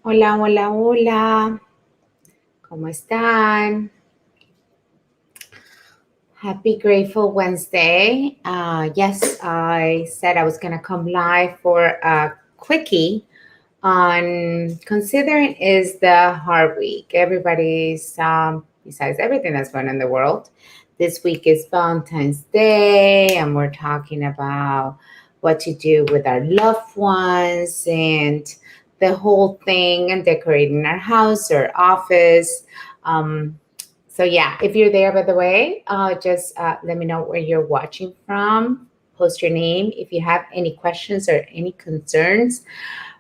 Hola, hola, hola. ¿Cómo están? Happy Grateful Wednesday. Yes, I said I was going to come live for a quickie on considering is the hard week. Everybody's, besides everything that's going on in the world, this week is Valentine's Day, and we're talking about what to do with our loved ones and the whole thing and decorating our house or office. So yeah, if you're there, by the way, just let me know where you're watching from. Post your name. If you have any questions or any concerns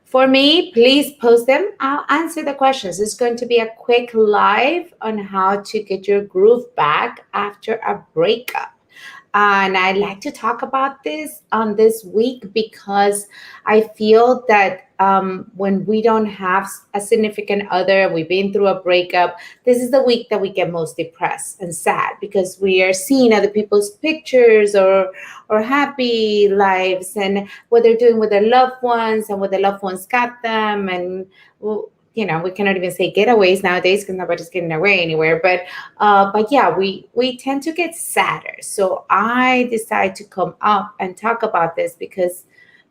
for me, please post them. I'll answer the questions. It's going to be a quick live on how to get your groove back after a breakup. And I like to talk about this on this week because I feel that when we don't have a significant other, we've been through a breakup, this is the week that we get most depressed and sad because we are seeing other people's pictures or happy lives and what they're doing with their loved ones and what their loved ones got them. And well, we cannot even say getaways nowadays because nobody's getting away anywhere. But yeah, we tend to get sadder. So I decide to come up and talk about this because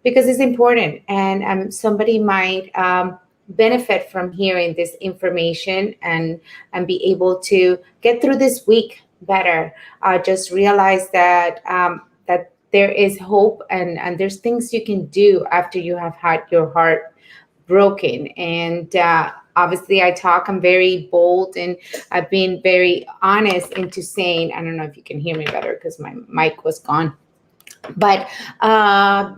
it's important, and somebody might benefit from hearing this information and be able to get through this week better. Just realize that there is hope, and there's things you can do after you have had your heart broken. And obviously I'm very bold, and I've been very honest into saying, I don't know if you can hear me better because my mic was gone, but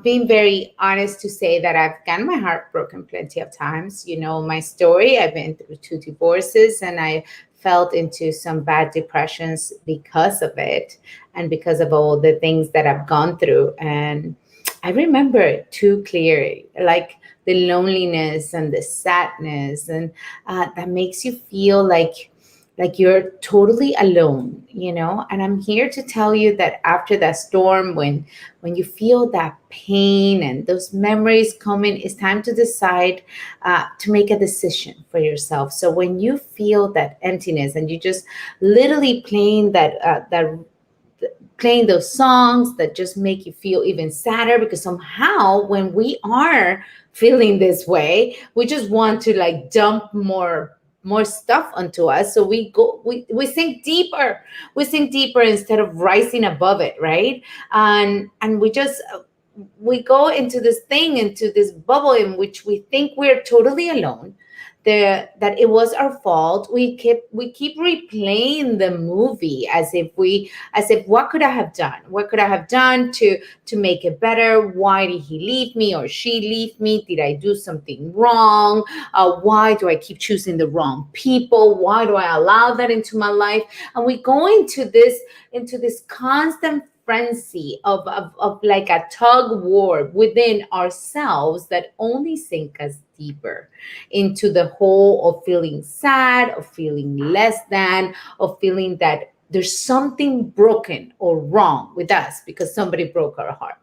being very honest to say that I've gotten my heart broken plenty of times. You know my story. I've been through 2 divorces, and I felt into some bad depressions because of it, and because of all the things that I've gone through. And I remember it too clearly, like the loneliness and the sadness, and that makes you feel like you're totally alone, and I'm here to tell you that after that storm, when you feel that pain and those memories coming, it's time to decide to make a decision for yourself. So when you feel that emptiness and you just literally playing those songs that just make you feel even sadder, because somehow when we are feeling this way, we just want to like dump more stuff onto us. So we sink deeper. We sink deeper instead of rising above it, right? And we go into this bubble in which we think we're totally alone, that it was our fault. We keep replaying the movie as if what could I have done? What could I have done to make it better? Why did he leave me or she leave me? Did I do something wrong? Why do I keep choosing the wrong people? Why do I allow that into my life? And we go into this constant frenzy of like a tug war within ourselves that only sink us deeper into the hole of feeling sad, of feeling less than, of feeling that there's something broken or wrong with us because somebody broke our heart.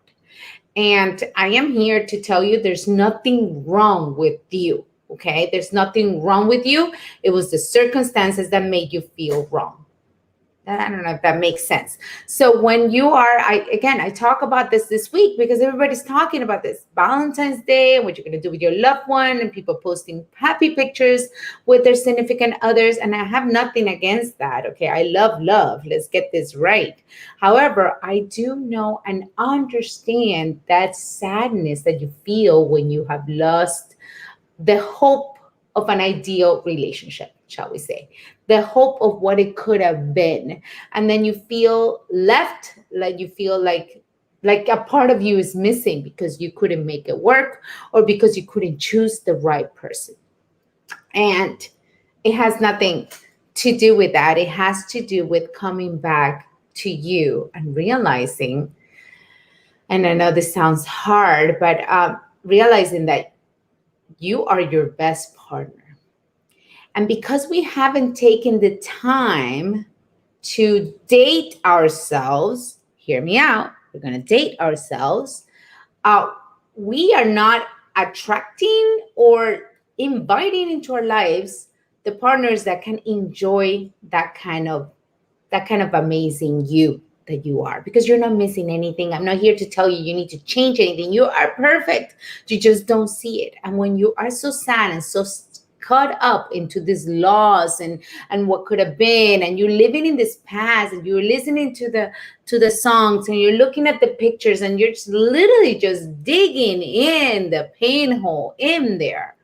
And I am here to tell you there's nothing wrong with you. Okay, there's nothing wrong with you. It was the circumstances that made you feel wrong. I don't know if that makes sense. So when you are, I talk about this week because everybody's talking about this Valentine's Day and what you're going to do with your loved one, and people posting happy pictures with their significant others. And I have nothing against that. Okay, I love love. Let's get this right. However, I do know and understand that sadness that you feel when you have lost the hope of an ideal relationship, shall we say, the hope of what it could have been. And then you feel left, like you feel like a part of you is missing because you couldn't make it work or because you couldn't choose the right person. And it has nothing to do with that. It has to do with coming back to you and realizing, and I know this sounds hard, but realizing that you are your best partner. And because we haven't taken the time to date ourselves, hear me out, we're going to date ourselves, uh, we are not attracting or inviting into our lives the partners that can enjoy that kind of amazing you that you are, because you're not missing anything. I'm not here to tell you you need to change anything. You are perfect. You just don't see it. And when you are so sad and so caught up into this loss and what could have been, and you're living in this past, and you're listening to the songs, and you're looking at the pictures, and you're just literally just digging in the pain hole in there,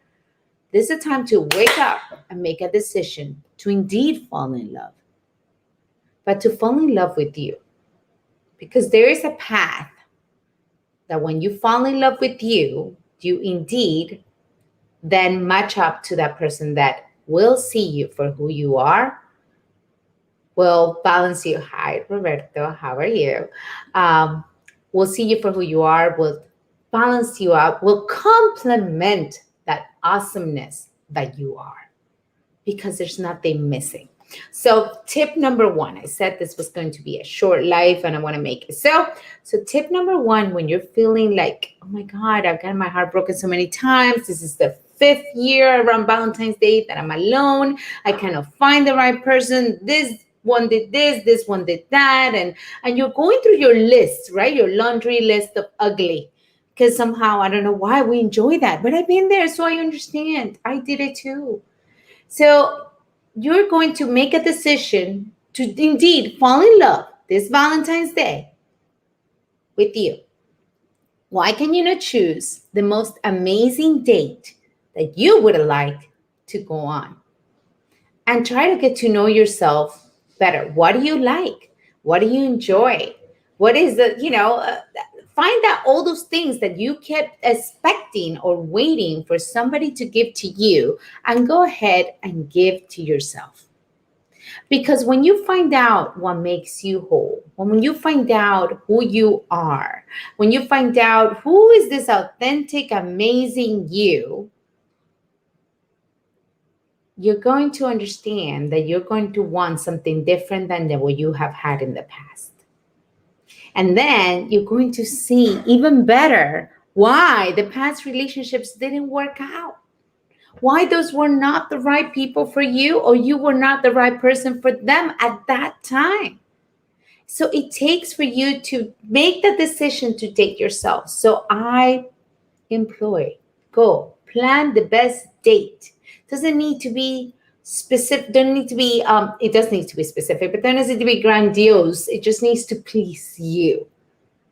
this is a time to wake up and make a decision to indeed fall in love, but to fall in love with you. Because there is a path that when you fall in love with you, you indeed then match up to that person that will see you for who you are, will balance you. Hi, Roberto, how are you? Will see you for who you are, will balance you up, will complement that awesomeness that you are, because there's nothing missing. So tip number one, I said this was going to be a short life and I want to make it. So tip number one, when you're feeling like, oh my God, I've gotten my heart broken so many times. This is the 5th year around Valentine's Day that I'm alone. I cannot find the right person. This one did this one did that. And you're going through your list, right? Your laundry list of ugly. Because somehow, I don't know why we enjoy that, but I've been there, so I understand. I did it too. So you're going to make a decision to indeed fall in love this Valentine's Day with you. Why can you not choose the most amazing date that you would like to go on? And try to get to know yourself better. What do you like? What do you enjoy? What is the, find out all those things that you kept expecting or waiting for somebody to give to you, and go ahead and give to yourself. Because when you find out what makes you whole, when you find out who you are, when you find out who is this authentic, amazing you, you're going to understand that you're going to want something different than what you have had in the past. And then you're going to see even better why the past relationships didn't work out. Why those were not the right people for you, or you were not the right person for them at that time. So it takes for you to make the decision to date yourself. So I employ, go, plan the best date. Doesn't need to be specific, don't need to be, it does need to be specific, but doesn't need to be grandiose. It just needs to please you.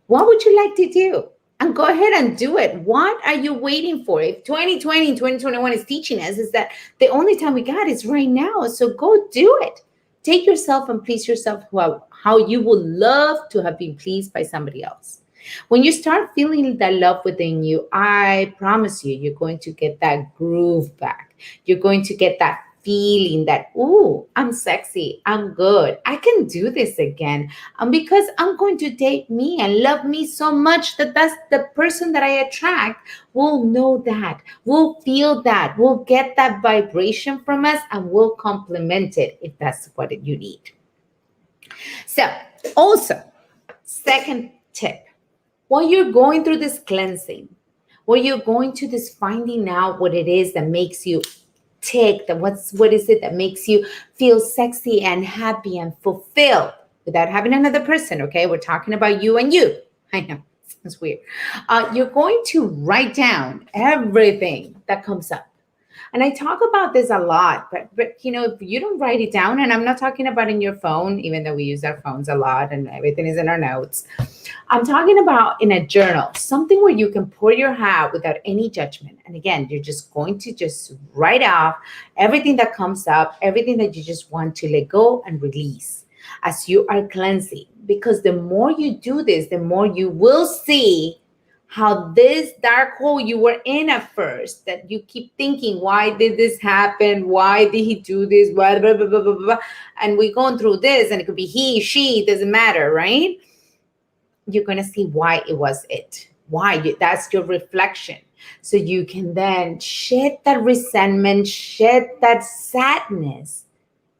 What would you like to do? And go ahead and do it. What are you waiting for? If 2020 and 2021 is teaching us, is that the only time we got is right now. So go do it. Take yourself and please yourself how you would love to have been pleased by somebody else. When you start feeling that love within you, I promise you, you're going to get that groove back. You're going to get that feeling that, ooh, I'm sexy, I'm good, I can do this again. Because I'm going to date me and love me so much that's the person that I attract will know that, will feel that, will get that vibration from us, and will complement it if that's what you need. So also, second tip, while you're going through this cleansing, while you're going to this finding out what it is that makes you tick, what is it that makes you feel sexy and happy and fulfilled without having another person, okay? We're talking about you and you. I know, sounds weird. You're going to write down everything that comes up. And I talk about this a lot, but if you don't write it down, and I'm not talking about in your phone, even though we use our phones a lot and everything is in our notes. I'm talking about in a journal, something where you can pour your heart without any judgment. And again, you're just going to just write off everything that comes up, everything that you just want to let go and release as you are cleansing. Because the more you do this, the more you will see how this dark hole you were in at first, that you keep thinking, why did this happen? Why did he do this? Blah, blah, blah, blah, blah, blah. And we're going through this, and it could be he, she, doesn't matter, right? You're going to see why it was it. That's your reflection. So you can then shed that resentment, shed that sadness.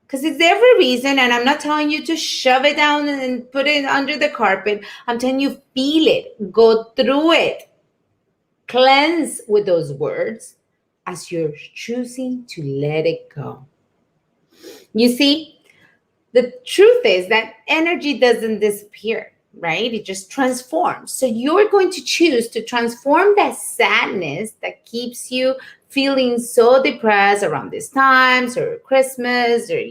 Because it's every reason, and I'm not telling you to shove it down and put it under the carpet. I'm telling you, feel it, go through it, cleanse with those words, as you're choosing to let it go. You see, the truth is that energy doesn't disappear, right? It just transforms. So you're going to choose to transform that sadness that keeps you feeling so depressed around these times or Christmas or,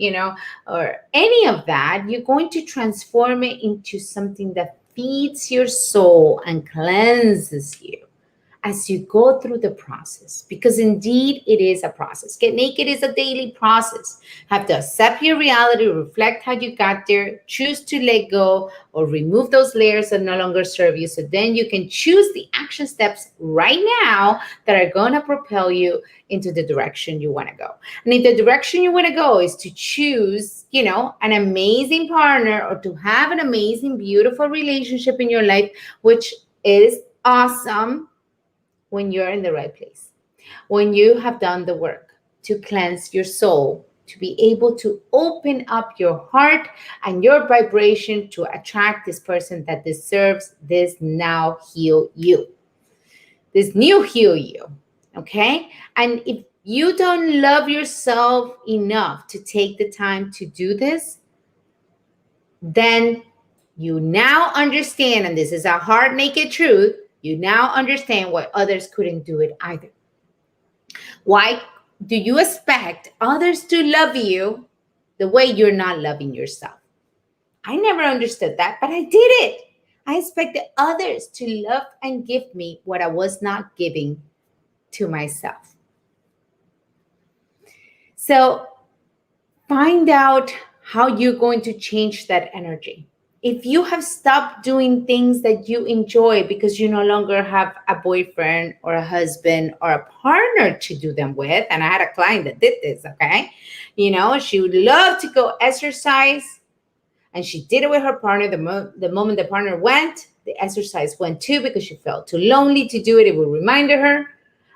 or any of that. You're going to transform it into something that feeds your soul and cleanses you as you go through the process, because indeed it is a process. Get naked is a daily process. Have to accept your reality, reflect how you got there, choose to let go or remove those layers that no longer serve you. So then you can choose the action steps right now that are going to propel you into the direction you want to go. And if the direction you want to go is to choose, an amazing partner or to have an amazing, beautiful relationship in your life, which is awesome, when you're in the right place, when you have done the work to cleanse your soul, to be able to open up your heart and your vibration to attract this person that deserves this now heal you, this new heal you. Okay? And if you don't love yourself enough to take the time to do this, then you now understand, and this is a hard, naked truth, you now understand why others couldn't do it either. Why do you expect others to love you the way you're not loving yourself? I never understood that, but I did it. I expected others to love and give me what I was not giving to myself. So find out how you're going to change that energy. If you have stopped doing things that you enjoy because you no longer have a boyfriend or a husband or a partner to do them with, and I had a client that did this, okay? She would love to go exercise, and she did it with her partner. The moment the partner went, the exercise went too, because she felt too lonely to do it. It would remind her.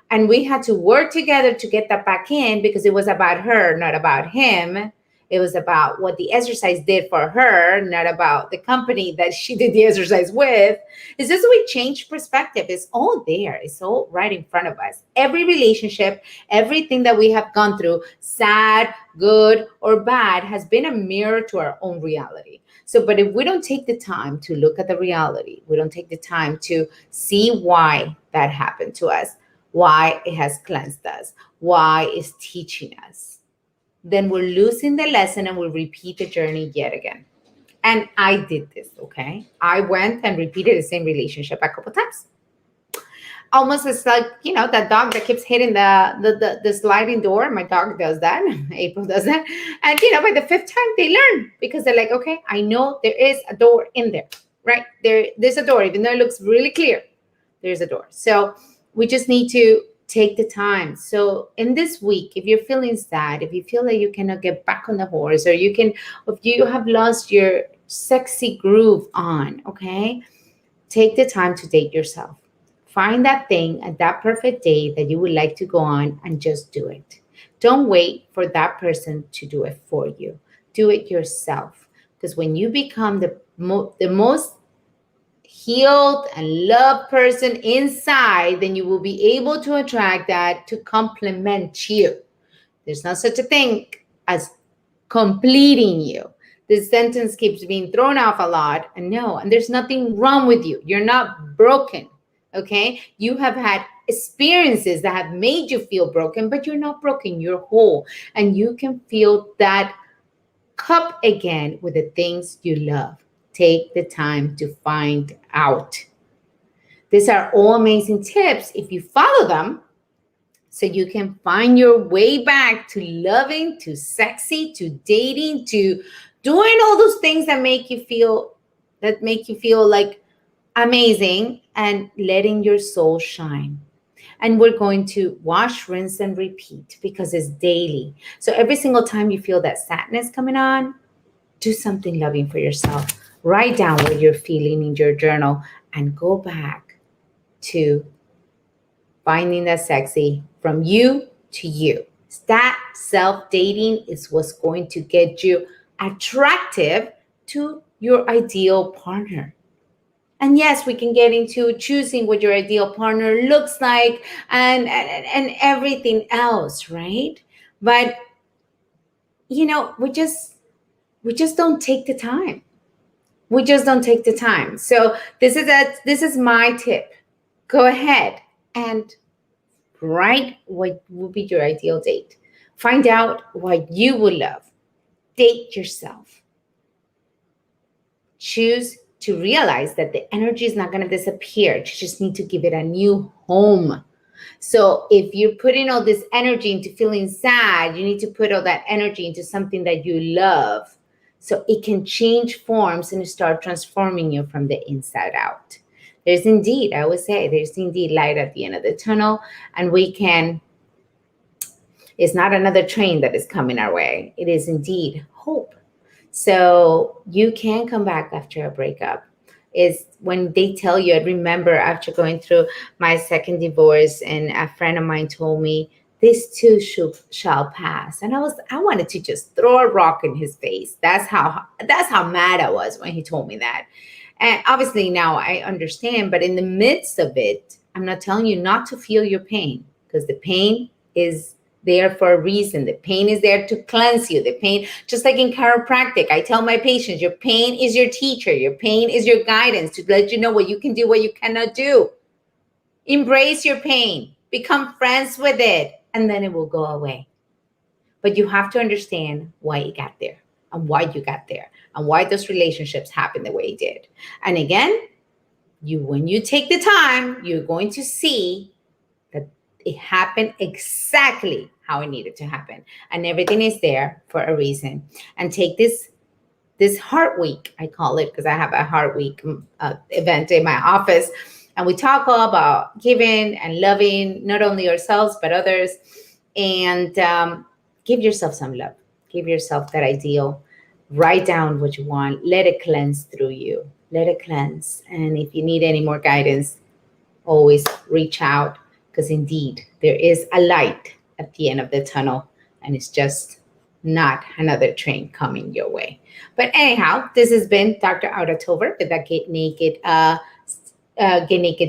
And we had to work together to get that back in, because it was about her, not about him. It was about what the exercise did for her, not about the company that she did the exercise with. It's just we change perspective. It's all there. It's all right in front of us. Every relationship, everything that we have gone through, sad, good, or bad, has been a mirror to our own reality. So, but if we don't take the time to look at the reality, we don't take the time to see why that happened to us, why it has cleansed us, why it's teaching us, then we're losing the lesson and we'll repeat the journey yet again. And I did this, okay? I went and repeated the same relationship a couple times. Almost it's like, that dog that keeps hitting the sliding door. My dog does that. April does that. And, by the fifth time, they learn, because they're like, okay, I know there is a door in there, right? There's a door, even though it looks really clear, there's a door. So we just need to take the time. So in this week, if you're feeling sad, if you feel like you cannot get back on the horse, or if you have lost your sexy groove on, okay, take the time to date yourself. Find that thing at that perfect day that you would like to go on, and just do it. Don't wait for that person to do it for you. Do it yourself. Because when you become the most healed and loved person inside, then you will be able to attract that to complement you. There's not such a thing as completing you. This sentence keeps being thrown off a lot, and there's nothing wrong with you. You're not broken, okay? You have had experiences that have made you feel broken, but you're not broken. You're whole, and you can fill that cup again with the things you love. Take the time to find out. These are all amazing tips if you follow them, so you can find your way back to loving, to sexy, to dating, to doing all those things that make you feel like amazing, and letting your soul shine. And we're going to wash, rinse, and repeat, because it's daily. So every single time you feel that sadness coming on, do something loving for yourself. Write down what you're feeling in your journal, and go back to finding that sexy from you to you. That self-dating is what's going to get you attractive to your ideal partner. And yes, we can get into choosing what your ideal partner looks like and everything else, right? But we just don't take the time. We just don't take the time. So this is my tip. Go ahead and write what would be your ideal date. Find out what you would love. Date yourself. Choose to realize that the energy is not going to disappear. You just need to give it a new home. So if you're putting all this energy into feeling sad, you need to put all that energy into something that you love, so it can change forms and start transforming you from the inside out. There's indeed, I would say, there's indeed light at the end of the tunnel, and it's not another train that is coming our way. It is indeed hope. So you can come back after a breakup. Is when they tell you, I remember after going through my second divorce, and a friend of mine told me, this too shall pass. And I wanted to just throw a rock in his face. That's how mad I was when he told me that. And obviously now I understand, but in the midst of it, I'm not telling you not to feel your pain, because the pain is there for a reason. The pain is there to cleanse you. The pain, just like in chiropractic, I tell my patients, your pain is your teacher. Your pain is your guidance to let you know what you can do, what you cannot do. Embrace your pain. Become friends with it, and then it will go away. But you have to understand why you got there, and why you got there, and why those relationships happened the way it did. And again, when you take the time, you're going to see that it happened exactly how it needed to happen, and everything is there for a reason. And take this heart week, I call it, because I have a heart week event in my office, and we talk all about giving and loving not only ourselves but others. And give yourself some love. Give yourself that ideal. Write down what you want. Let it cleanse through you. Let it cleanse. And if you need any more guidance, always reach out, because indeed there is a light at the end of the tunnel, and it's just not another train coming your way. But anyhow, this has been Dr. Auda Tover with a Get Naked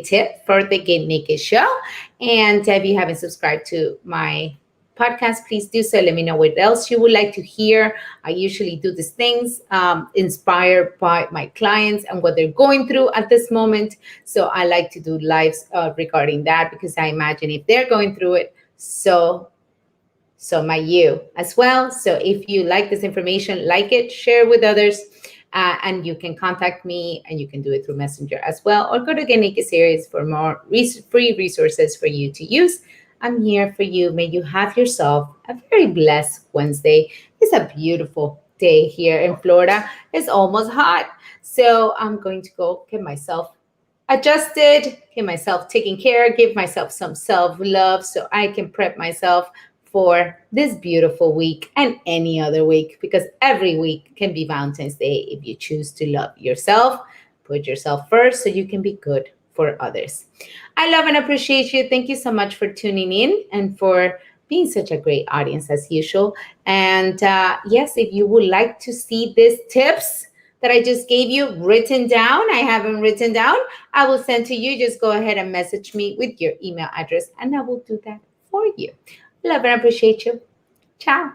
tip for the Get Naked show. And if you haven't subscribed to my podcast, please do so. Let me know what else you would like to hear. I usually do these things inspired by my clients and what they're going through at this moment. So I like to do lives regarding that, because I imagine if they're going through it, so might you as well. So if you like this information, like it, share with others. And you can contact me, and you can do it through Messenger as well, or go to Get Naked Series for more free resources for you to use. I'm here for you. May you have yourself a very blessed Wednesday. It's a beautiful day here in Florida. It's almost hot. So I'm going to go get myself adjusted, get myself taken care of, give myself some self-love so I can prep myself for this beautiful week and any other week, because every week can be Valentine's Day if you choose to love yourself. Put yourself first so you can be good for others. I love and appreciate you. Thank you so much for tuning in and for being such a great audience as usual. And yes, if you would like to see these tips that I just gave you written down, I have them written down, I will send to you. Just go ahead and message me with your email address, and I will do that for you. Love and appreciate you. Ciao.